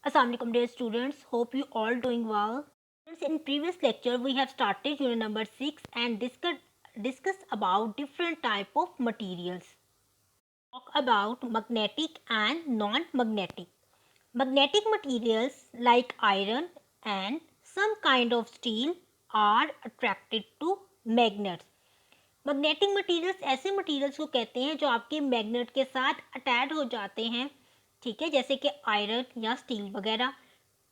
Assalamualaikum dear students, hope you all doing well. In previous lecture we have started unit number 6 and discussed about different type of materials. Talk about magnetic and non-magnetic. Magnetic materials like iron and some kind of steel are attracted to magnets. Magnetic materials ऐसे materials को कहते हैं जो आपके magnet के साथ attach हो जाते हैं, ठीक है, जैसे कि आयरन या स्टील वगैरह।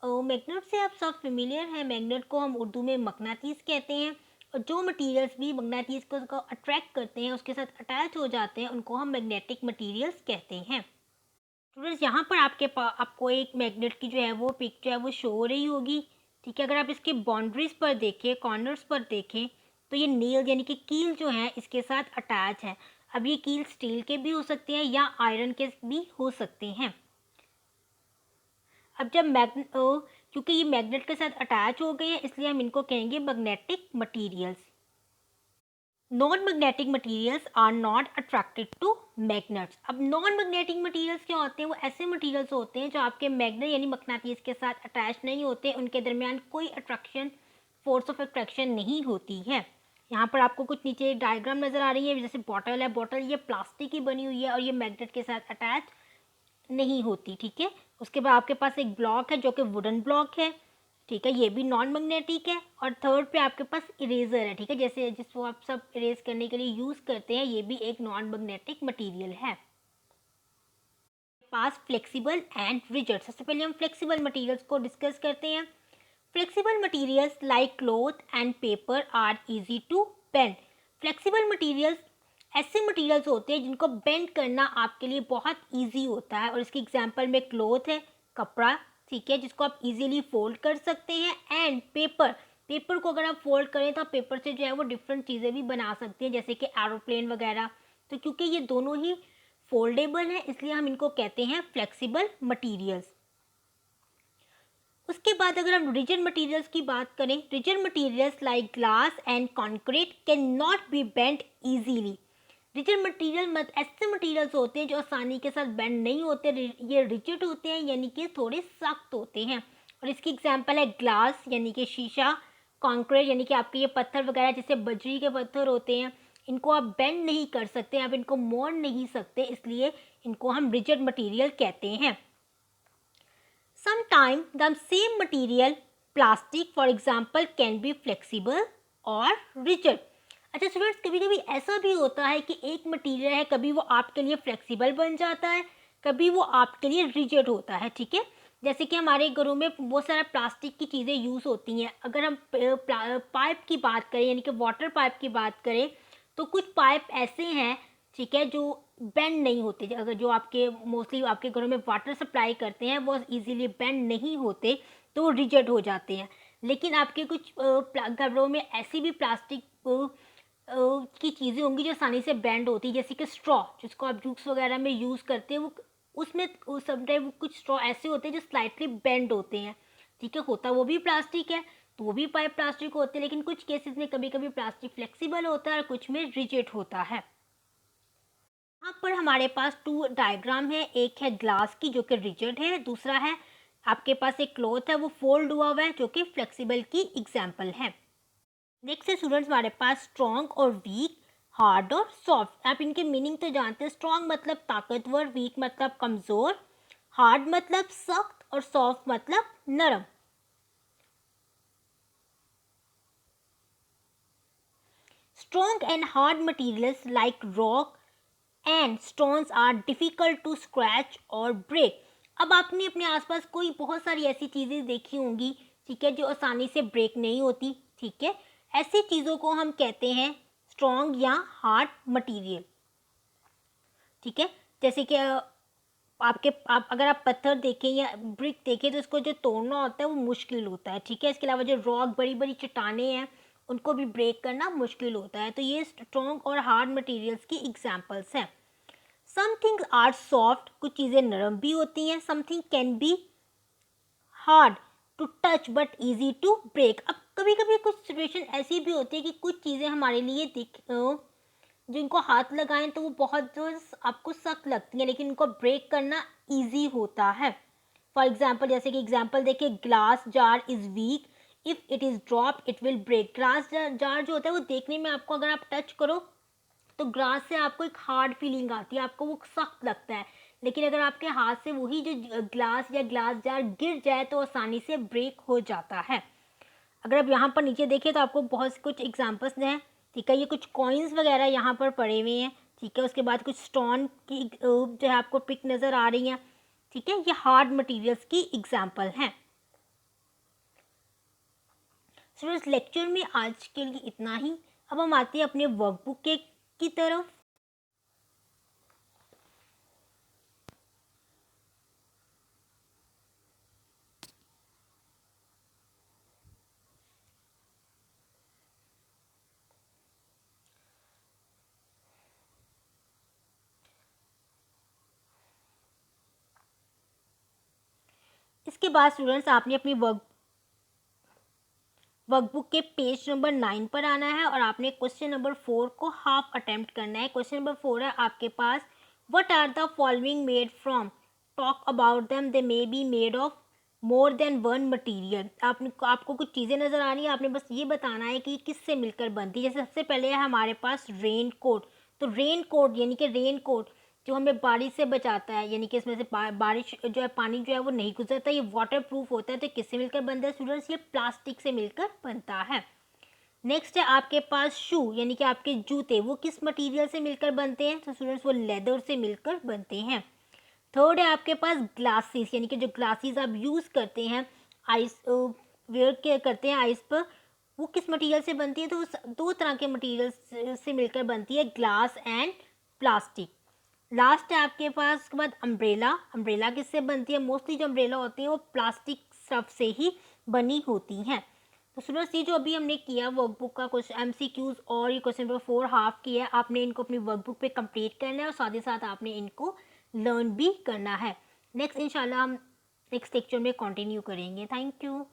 मैग्नेट से आप सब फेमिलियर हैं, मैग्नेट को हम उर्दू में मकनातीस कहते हैं और जो मटीरियल्स भी मकनातीस को अट्रैक्ट करते हैं उसके साथ अटैच हो जाते हैं उनको हम मैग्नेटिक मटीरियल्स कहते हैं। स्टूडेंट्स यहाँ पर आपको एक मैग्नेट की जो है वो पिक जो है वो शो हो रही होगी, ठीक है। अगर आप इसके बाउंड्रीज पर देखें, कॉर्नर्स पर देखें तो ये नील यानी कि कील जो है इसके साथ अटैच है। अब ये कील स्टील के भी हो सकते हैं या आयरन के भी हो सकते हैं। अब जब क्योंकि ये मैग्नेट के साथ अटैच हो गए हैं इसलिए हम इनको कहेंगे magnetic materials. Non magnetic materials are not attracted to magnets. अब नॉन मैग्नेटिक मटीरियल्स क्या होते हैं? वो ऐसे मटीरियल्स होते हैं जो आपके मैग्नेट यानी मकनातीस के साथ अटैच नहीं होते, उनके दरमियान कोई अट्रैक्शन फोर्स ऑफ अट्रैक्शन नहीं होती है। यहाँ पर आपको कुछ नीचे डायग्राम नज़र आ रही है, जैसे बॉटल है, बॉटल ये प्लास्टिक की बनी हुई है और ये मैग्नेट के साथ अटैच नहीं होती, ठीक है। उसके बाद आपके पास एक ब्लॉक है जो कि वुडन ब्लॉक है, ठीक है, ये भी नॉन मैग्नेटिक है। और थर्ड पे आपके पास इरेजर है, ठीक है, जैसे जिसको आप सब इरेज करने के लिए यूज़ करते हैं, ये भी एक नॉन मैग्नेटिक मटीरियल है। पास फ्लेक्सिबल एंड रिजिड। सबसे पहले हम फ्लेक्सिबल मटीरियल्स को डिस्कस करते हैं। Flexible materials like cloth and paper are easy to bend. Flexible materials ऐसे मटीरियल्स होते हैं जिनको बेंड करना आपके लिए बहुत ईजी होता है और इसकी एग्जाम्पल में क्लॉथ है, कपड़ा, ठीक है, जिसको आप इजीली फोल्ड कर सकते हैं। एंड पेपर, पेपर को अगर आप फोल्ड करें तो पेपर से जो है वो डिफरेंट चीज़ें भी बना सकते हैं जैसे कि एरोप्लेन वगैरह। तो क्योंकि ये दोनों ही फोल्डेबल हैं इसलिए हम इनको कहते हैं फ्लेक्सिबल मटीरियल्स। उसके बाद अगर हम रिजिड मटीरियल्स की बात करें, rigid materials like glass and concrete can not be bend easily. Rigid material ऐसे मटीरियल्स होते हैं जो आसानी के साथ बेंड नहीं होते, ये रिजिड होते हैं यानी कि थोड़े सख्त होते हैं। और इसकी एग्जांपल है ग्लास यानी कि शीशा, कॉन्क्रीट यानी कि आपके ये पत्थर वगैरह जैसे बजरी के पत्थर होते हैं, इनको आप बेंड नहीं कर सकते, आप इनको मोड़ नहीं सकते, इसलिए इनको हम रिजिड मटीरियल कहते हैं। Sometimes the same material, plastic for example, can be flexible or rigid. अच्छा स्टूडेंट्स, कभी कभी ऐसा भी होता है कि एक मटेरियल है, कभी वो आपके लिए फ्लेक्सिबल बन जाता है, कभी वो आपके लिए रिजिड होता है, ठीक है। जैसे कि हमारे घरों में बहुत सारा प्लास्टिक की चीज़ें यूज़ होती हैं। अगर हम पाइप की बात करें यानी कि वाटर पाइप की बात करें तो कुछ पाइप ऐसे हैं, ठीक है, जो बेंड नहीं होते। अगर जो आपके मोस्टली आपके घरों में वाटर सप्लाई करते हैं वो इजीली बेंड नहीं होते तो वो रिजिड हो जाते हैं। लेकिन आपके कुछ घरों में ऐसी भी प्लास्टिक की चीज़ें होंगी जो आसानी से बेंड होती है, जैसे कि स्ट्रॉ, जिसको आप जूस वगैरह में यूज़ करते हैं, वो उसमें समटाइम कुछ स्ट्रॉ ऐसे होते हैं जो स्लाइटली बेंड होते हैं, ठीक है, होता वो भी प्लास्टिक है, तो वो भी पाइप प्लास्टिक होते हैं। लेकिन कुछ केसेस में कभी कभी प्लास्टिक फ्लेक्सिबल होता है और कुछ में रिजिड होता है। यहाँ पर हमारे पास टू डायग्राम है, एक है ग्लास की जो कि रिजिड है, दूसरा है आपके पास एक क्लॉथ है वो फोल्ड हुआ हुआ है जो कि फ्लेक्सिबल की एग्जाम्पल है। नेक्स्ट है स्टूडेंट्स हमारे पास स्ट्रॉन्ग और वीक, हार्ड और सॉफ्ट। आप इनके मीनिंग तो जानते हैं, स्ट्रॉन्ग मतलब ताकतवर, वीक मतलब कमज़ोर, हार्ड मतलब सख्त और सॉफ्ट मतलब नरम। Strong and hard materials like rock and stones are difficult to scratch or break. अब आपने अपने आसपास कोई बहुत सारी ऐसी चीज़ें देखी होंगी, ठीक है, जो आसानी से ब्रेक नहीं होती, ठीक है, ऐसी चीज़ों को हम कहते हैं स्ट्रॉन्ग या हार्ड मटेरियल, ठीक है। जैसे कि आप अगर आप पत्थर देखें या ब्रिक देखें तो इसको जो तोड़ना होता है वो मुश्किल होता है, ठीक है। इसके अलावा जो रॉक, बड़ी बड़ी चट्टानें हैं, उनको भी ब्रेक करना मुश्किल होता है। तो ये स्ट्रॉन्ग और हार्ड मटेरियल्स की एग्जांपल्स हैं। सम थिंग्स आर सॉफ्ट, कुछ चीज़ें नरम भी होती हैं। Something can be hard to touch but easy to break. अब कभी कभी कुछ सिचुएशन ऐसी भी होती है कि कुछ चीज़ें हमारे लिए जो इनको हाथ लगाएं तो वो बहुत जो आपको सख्त लगती है, लेकिन इनको ब्रेक करना इजी होता है। फॉर एग्जाम्पल जैसे कि एग्जाम्पल देखिए, glass jar is weak, if it is drop it will break. Glass jar जो होता है वो देखने में आपको, अगर आप टच करो तो ग्लास से आपको एक हार्ड फीलिंग आती है, आपको वो सख्त लगता है, लेकिन अगर आपके हाथ से वही जो ग्लास या ग्लास जार गिर जाए तो आसानी से ब्रेक हो जाता है। अगर आप यहाँ पर नीचे देखिए तो आपको बहुत कुछ एग्जांपल्स हैं, ठीक है। ये कुछ कॉइन्स वगैरह यहाँ पर पड़े हुए हैं, ठीक है। उसके बाद कुछ स्टोन की जो है आपको पिक नज़र आ रही हैं, ठीक है। ये हार्ड मटेरियल्स की एग्जांपल हैं। सो इस लेक्चर में आज के लिए इतना ही। अब हम आते हैं अपने वर्कबुक की तरफ। इसके बाद स्टूडेंट्स आपने अपनी वर्कबुक के पेज नंबर 9 पर आना है और आपने क्वेश्चन नंबर 4 को हाफ अटेम्प्ट करना है। क्वेश्चन नंबर 4 है आपके पास, what are the following made from, talk about them, they may be made of more than one material. आपको कुछ चीज़ें नज़र आ रही हैं, आपने बस ये बताना है कि किससे मिलकर बनती है। जैसे सबसे पहले है हमारे पास रेन कोट, तो रेन कोट यानी कि रेन कोट जो हमें बारिश से बचाता है, यानी कि इसमें से बारिश जो है, पानी जो है वो नहीं गुजरता, ये वाटर प्रूफ होता है। तो किससे मिलकर बनता है स्टूडेंट्स, ये प्लास्टिक से मिलकर बनता है। नेक्स्ट है आपके पास शू, यानी कि आपके जूते, वो किस मटेरियल से मिलकर बनते हैं, तो स्टूडेंट्स वो लेदर से मिलकर बनते हैं। थर्ड है आपके पास ग्लासेस, यानी कि जो ग्लासेस आप यूज़ करते हैं आइस वेयर के करते हैं आइस पर, वो किस मटेरियल से बनती है, तो वो दो तरह के मटेरियल से मिलकर बनती है, ग्लास एंड प्लास्टिक। लास्ट है आपके पास उसके बाद अम्ब्रेला, अम्ब्रेला किससे बनती है, मोस्टली जो अम्ब्रेला होती है वो प्लास्टिक स्टफ से ही बनी होती हैं। तो स्टूडेंट्स ये जो अभी हमने किया वर्कबुक का कुछ MCQs और ये क्वेश्चन नंबर 4 हाफ किया है, आपने इनको अपनी वर्कबुक पे कंप्लीट करना है और साथ ही साथ आपने इनको लर्न भी करना है। नेक्स्ट इंशाल्लाह हम नेक्स्ट लेक्चर में कंटिन्यू करेंगे। Thank you.